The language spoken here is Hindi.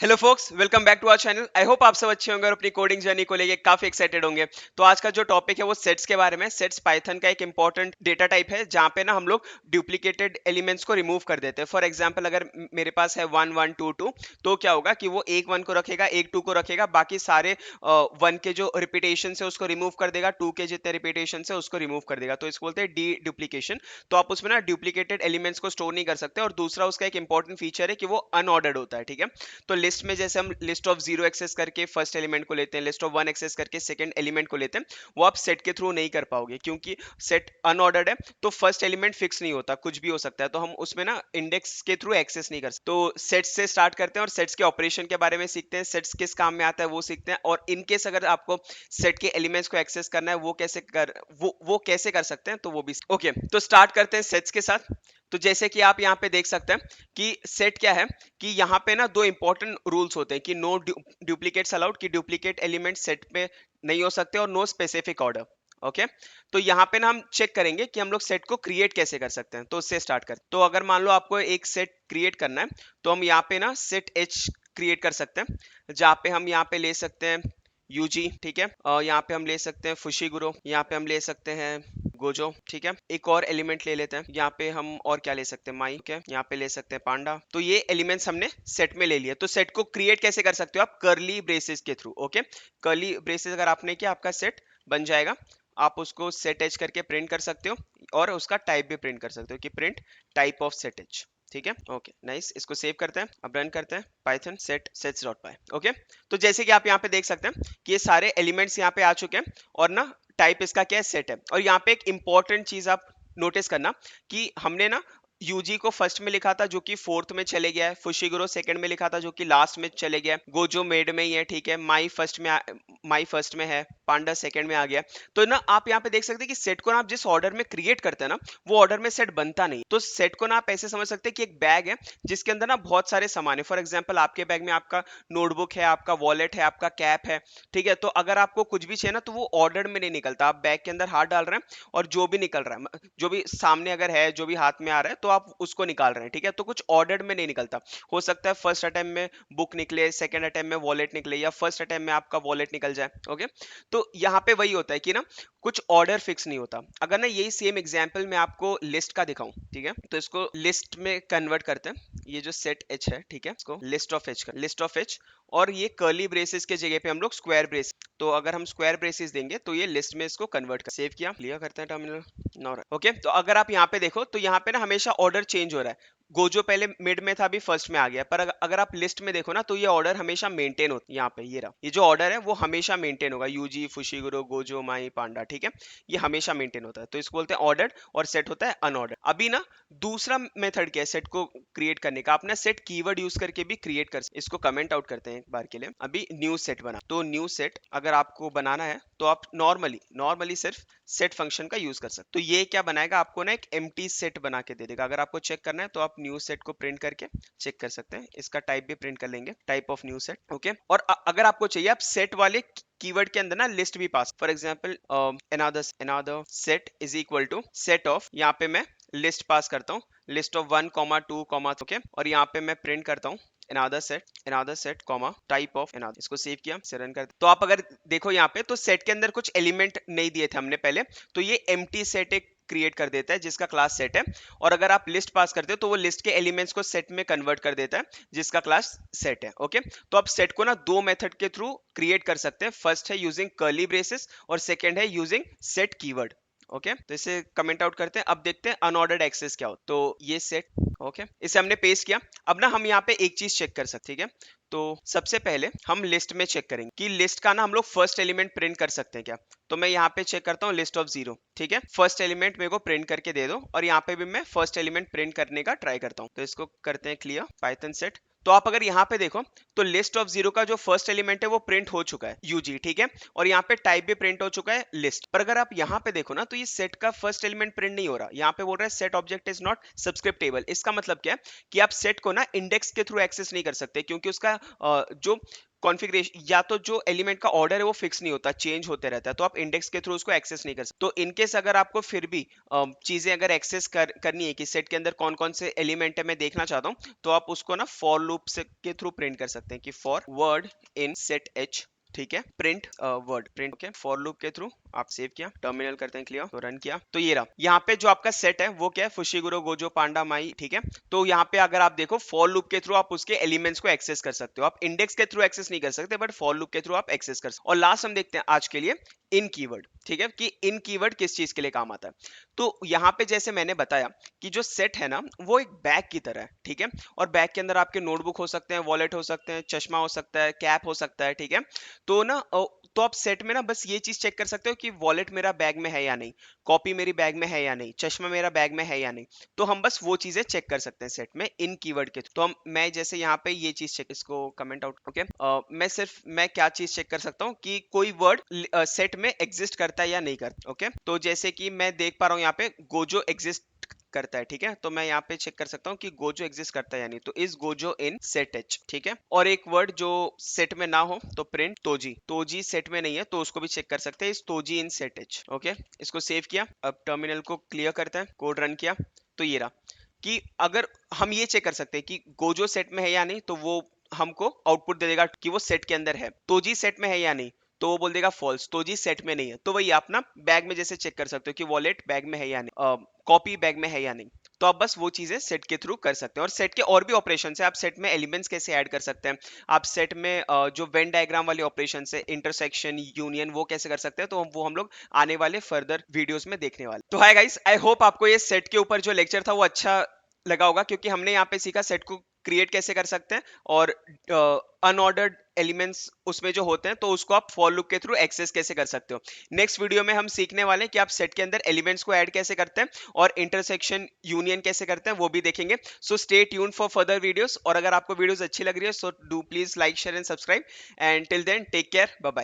Hello folks, welcome back to our channel. I hope आप सब अच्छे होंगे और अपनी कोडिंग जर्नी को लेके काफी एक्साइटेड होंगे। तो आज का जो टॉपिक है वो सेट्स के बारे में। सेट्स पाइथन का एक इंपॉर्टेंट डेटा टाइप है जहाँ पे ना हम लोग डुप्लीकेटेड एलिमेंट्स को रिमूव कर देते हैं। फॉर एग्जांपल, अगर मेरे पास है 1 1 2 2, तो क्या होगा कि वो एक 1 को रखेगा, एक 2 को रखेगा, बाकी सारे 1 के जो रिपीटेशन है उसको रिमूव कर देगा, 2 के जितने रिपीटेशन है उसको रिमूव कर देगा। तो इसको बोलते हैं डी डुप्लीकेशन। तो आप उसमें ना डुप्लीकेटेड एलिमेंट्स को स्टोर नहीं कर सकते। और दूसरा उसका एक इंपॉर्टेंट फीचर है कि वो अनऑर्डर्ड होता है। ठीक है, तो लिस्ट में जैसे हम लिस्ट ऑफ 0 एक्सेस करके फर्स्ट एलिमेंट को लेते हैं, लिस्ट ऑफ 1 एक्सेस करके सेकंड एलिमेंट को लेते हैं, वो आप सेट के थ्रू नहीं कर पाओगे क्योंकि सेट अनऑर्डर्ड है। तो फर्स्ट एलिमेंट फिक्स नहीं होता, कुछ भी हो सकता है, तो हम उसमें ना इंडेक्स के थ्रू एक्सेस नहीं कर सकते। तो सेट्स से स्टार्ट करते हैं और सेट्स के ऑपरेशन के बारे में सीखते हैं, सेट्स किस काम में आता है वो सीखते हैं। और इनकेस अगर आपको सेट के एलिमेंट्स को एक्सेस करना है वो कैसे कर सकते हैं, तो वो भी ओके। तो स्टार्ट करते हैं सेट्स के साथ। तो जैसे कि आप यहाँ पे देख सकते हैं कि सेट क्या है, कि यहाँ पे ना दो इंपॉर्टेंट रूल्स होते हैं कि नो डुप्लीकेट्स अलाउड, कि डुप्लीकेट एलिमेंट सेट पे नहीं हो सकते, और नो स्पेसिफिक ऑर्डर। ओके, तो यहाँ पे ना हम चेक करेंगे कि हम लोग सेट को क्रिएट कैसे कर सकते हैं। तो उससे स्टार्ट करते हैं। तो अगर मान लो आपको एक सेट क्रिएट करना है, तो हम यहाँ पे ना सेट एच क्रिएट कर सकते हैं, जहाँ पे हम यहाँ पे ले सकते हैं यूजी। ठीक है, और यहाँ पे हम ले सकते हैं फुशीगुरो, यहाँ पे हम ले सकते हैं गोजो। ठीक है, एक और एलिमेंट ले लेते हैं, यहाँ पे हम और क्या ले सकते हैं, माई। ठीक है, यहाँ पे ले सकते हैं पांडा। तो ये एलिमेंट्स हमने सेट में ले लिया। तो सेट को क्रिएट कैसे कर सकते हो आप, करली ब्रेसेस के थ्रू। ओके, करली ब्रेसेस अगर आपने किया, आपका सेट बन जाएगा। आप उसको सेट एच करके प्रिंट कर सकते हो, और उसका टाइप भी प्रिंट कर सकते हो कि print type of set H. ठीक है, ओके नाइस। इसको सेव करते हैं, अब रन करते हैं पाइथन सेट सेट्स डॉट पाई। ओके, तो जैसे कि आप यहाँ पे देख सकते हैं कि ये सारे एलिमेंट्स यहाँ पे आ चुके हैं, और ना टाइप इसका क्या है, सेट है। और यहाँ पे एक इंपॉर्टेंट चीज आप नोटिस करना कि हमने ना यूजी को फर्स्ट में लिखा था जो कि फोर्थ में चले गया है, फुशिगुरो सेकंड में लिखा था जो कि लास्ट में चले गया है, गोजो मिड में ही है। ठीक है, माई फर्स्ट में है, पांडा सेकंड में आ गया। तो ना आप यहाँ पे देख सकते हैं कि सेट को ना आप जिस ऑर्डर में क्रिएट करते हैं ना, वो ऑर्डर में सेट बनता नहीं। तो सेट को ना आप ऐसे समझ सकते हैं कि एक बैग है जिसके अंदर ना बहुत सारे सामान है। फॉर एग्जाम्पल, आपके बैग में आपका नोटबुक है, आपका वॉलेट है, आपका कैप है। ठीक है, तो अगर आपको कुछ भी चाहिए ना, तो वो ऑर्डर में नहीं निकलता। आप बैग के अंदर हाथ डाल रहे हैं और जो भी निकल रहा है, जो भी सामने अगर है, जो भी हाथ में आ रहा है, तो आप उसको निकाल रहे हैं। ठीक है, तो कुछ ऑर्डर में नहीं निकलता। हो सकता है फर्स्ट अटेम्प्ट में बुक निकले, सेकंड अटेम्प्ट में वॉलेट निकले, या फर्स्ट अटेम्प्ट में आपका वॉलेट निकल जाए। ओके, तो यहाँ पे वही होता है कि ना कुछ ऑर्डर फिक्स नहीं होता। अगर ना यही सेम एग्जांपल मैं आपको लिस्ट का दिखाऊं, ठीक है, तो इसको लिस्ट में कन्वर्ट करते हैं। ये जो सेट एच है, ठीक है, इसको लिस्ट ऑफ एच कर, लिस्ट ऑफ एच। और ये कर्ली ब्रेसेस के जगह पे हम लोग स्क्वायर ब्रेस, तो अगर हम स्क्वायर ब्रेसेस देंगे तो ये लिस्ट में इसको कन्वर्ट कर, सेव किया, क्लियर करते हैं टर्मिनल नौ। ओके, तो अगर आप यहाँ पे देखो तो यहाँ पे ना हमेशा ऑर्डर चेंज हो रहा है। गोजो पहले मिड में था, अभी फर्स्ट में आ गया। पर अगर आप लिस्ट में देखो ना, तो ये ऑर्डर हमेशा मेंटेन होता है। यहाँ पे ये रहा, ये जो ऑर्डर है वो हमेशा मेंटेन होगा, यूजी फुशिगुरो गोजो माई पांडा। ठीक है, ये हमेशा मेंटेन होता है। तो इसको बोलते हैं ऑर्डर्ड, और सेट होता है अनऑर्डर्ड। अभी ना दूसरा मेथड क्या है सेट को क्रिएट करने का, आपने सेट कीवर्ड यूज करके भी क्रिएट कर। इसको कमेंट आउट करते हैं एक बार के लिए। अभी न्यू सेट बना, तो न्यू सेट अगर आपको बनाना है तो आप नॉर्मली सिर्फ सेट फंक्शन का यूज कर सकते। तो ये क्या बनाएगा, आपको ना एक एम्प्टी सेट बना के दे देगा। अगर आपको चेक करना है तो आप न्यू सेट को प्रिंट करके चेक कर सकते हैं। इसका टाइप भी प्रिंट कर लेंगे, type of new set. Okay, और अगर आपको चाहिए, आप सेट वाले कीवर्ड के अंदर ना लिस्ट भी पास, for example another set is equal to set of, यहाँ पे मैं लिस्ट पास करता हूँ, लिस्ट ऑफ 1 2 ओके, और यहाँ पे मैं प्रिंट करता हूँ another set comma type of another। इसको सेव किया, से रन कर। तो आप अगर देखो यहाँ पे, तो सेट के अंदर कुछ एलिमेंट नहीं दिए थे हमने पहले, तो ये एम्प्टी सेट एक क्रिएट कर देता है जिसका क्लास सेट है। और अगर आप लिस्ट पास करते हो तो वो लिस्ट के एलिमेंट्स को सेट में कन्वर्ट कर देता है जिसका क्लास सेट है। ओके, तो आप सेट को ना दो मेथड के थ्रू क्रिएट कर सकते हैं। फर्स्ट है यूजिंग कर्ली ब्रेसेस, और सेकंड है यूजिंग सेट कीवर्ड। ओके, तो इसे कमेंट आउट करते हैं। अब देखते हैं अनऑर्डर्ड एक्सेस क्या हो। तो ये सेट, ओके, इसे हमने पेस्ट किया। अब ना हम यहाँ पे एक चीज चेक कर सकते हैं, ठीक है। तो सबसे पहले हम लिस्ट में चेक करेंगे कि लिस्ट का ना हम लोग फर्स्ट एलिमेंट प्रिंट कर सकते हैं क्या। तो मैं यहाँ पे चेक करता हूँ लिस्ट ऑफ 0। ठीक है, फर्स्ट एलिमेंट मेरे को प्रिंट करके दे दो, और यहाँ पे भी मैं फर्स्ट एलिमेंट प्रिंट करने का ट्राई करता हूँ। तो इसको करते हैं क्लियर, पाइथन सेट। तो आप अगर यहाँ पे देखो, तो लिस्ट ऑफ 0 का जो फर्स्ट एलिमेंट है वो प्रिंट हो चुका है, यूजी। ठीक है, और यहाँ पे टाइप भी प्रिंट हो चुका है, लिस्ट। पर अगर आप यहाँ पे देखो ना, तो ये सेट का फर्स्ट एलिमेंट प्रिंट नहीं हो रहा। यहाँ पे बोल रहा है सेट ऑब्जेक्ट इज नॉट सब्सक्रिप्टेबल। इसका मतलब क्या है कि आप सेट को ना इंडेक्स के थ्रू एक्सेस नहीं कर सकते, क्योंकि उसका जो कॉन्फ़िगरेशन या तो जो एलिमेंट का ऑर्डर है वो फिक्स नहीं होता, चेंज होते रहता है, तो आप इंडेक्स के थ्रू उसको एक्सेस नहीं कर सकते। तो इनकेस अगर आपको फिर भी चीजें अगर एक्सेस करनी है कि सेट के अंदर कौन कौन से एलिमेंट है मैं देखना चाहता हूँ, तो आप उसको ना फॉर लूप से के थ्रू प्रिंट कर सकते हैं कि for word in set H, ठीक है, print word print, okay, for loop के थ्रू आप सेव किया, टर्मिनल करते हैं क्लियर, तो रन किया, तो ये रहा। यहाँ पे जो आपका सेट है वो क्या है, फुशिगुरो गोजो पांडा माई, ठीक है। तो यहाँ पे अगर आप देखो फॉर लूप के थ्रू आप उसके एलिमेंट्स को एक्सेस कर सकते हो, आप इंडेक्स के थ्रू एक्सेस नहीं कर सकते, बट फॉर लूप के थ्रू आप एक्सेस कर सकते हो। और लास्ट हम देखते हैं आज के लिए इन कीवर्ड, ठीक है, कि इन कीवर्ड किस चीज के लिए काम आता है। तो यहाँ पे जैसे मैंने बताया कि जो सेट है ना वो एक बैग की तरह है, ठीक है, और बैग के अंदर आपके नोटबुक हो सकते हैं, वॉलेट हो सकते हैं, चश्मा हो सकता है, कैप हो सकता है, ठीक है। तो ना तो आप सेट में ना बस ये चीज चेक कर सकते हो कि वॉलेट मेरा बैग में है या नहीं, कॉपी मेरी बैग में है या नहीं, चश्मा मेरा बैग में है या नहीं। तो हम बस वो चीजें चेक कर सकते हैं सेट में इन कीवर्ड के। तो हम मैं जैसे यहाँ पे ये चीज चेक, इसको कमेंट आउट, ओके, मैं क्या चीज चेक कर सकता हूँ कि कोई वर्ड सेट में एग्जिस्ट करता है या नहीं करता, ओके। तो जैसे कि मैं देख पा रहा हूँ यहाँ पे गोजो एग्जिस्ट करता है, ठीक है, तो मैं यहाँ पे चेक कर सकता हूँ कि गोजो एग्जिस्ट करता है या नहीं, तो is Gojo in set H, ठीक है। और एक वर्ड जो सेट में ना हो तो प्रिंट तोजी, तोजी सेट में नहीं है तो उसको भी चेक कर सकते हैं, is Toji in set H, okay. इसको सेव किया, अब टर्मिनल को क्लियर करते हैं, कोड रन किया, तो ये रहा कि अगर हम ये चेक कर सकते हैं कि गोजो सेट में है या नहीं, तो वो हमको आउटपुट दे देगा कि वो सेट के अंदर है। तोजी सेट में है या नहीं, तो वो बोल देगा फॉल्स, तोजी सेट में नहीं है। तो वही आप ना बैग में जैसे चेक कर सकते हो कि वॉलेट बैग में है या नहीं, कॉपी बैग में है या नहीं। तो आप बस वो चीजें सेट के थ्रू कर सकते हैं। और सेट के और भी ऑपरेशन है, आप सेट में एलिमेंट्स कैसे ऐड कर सकते हैं, आप सेट में जो वेन डायग्राम वाले ऑपरेशन है, इंटरसेक्शन, यूनियन, वो कैसे कर सकते हैं, तो वो हम लोग आने वाले फर्दर वीडियोस में देखने वाले। तो हाय गाइस, आई होप आपको ये सेट के ऊपर जो लेक्चर था वो अच्छा लगा होगा, क्योंकि हमने यहाँ पे सीखा सेट को क्रिएट कैसे कर सकते हैं, और अनऑर्डर्ड एलिमेंट्स उसमें जो होते हैं तो उसको आप फॉर लूप के थ्रू एक्सेस कैसे कर सकते हो। नेक्स्ट वीडियो में हम सीखने वाले हैं कि आप सेट के अंदर एलिमेंट्स को ऐड कैसे करते हैं और इंटरसेक्शन यूनियन कैसे करते हैं, वो भी देखेंगे। So stay tune for further videos, और अगर आपको वीडियोस अच्छी लग रही है so do please like share and subscribe, and till then take care, bye bye.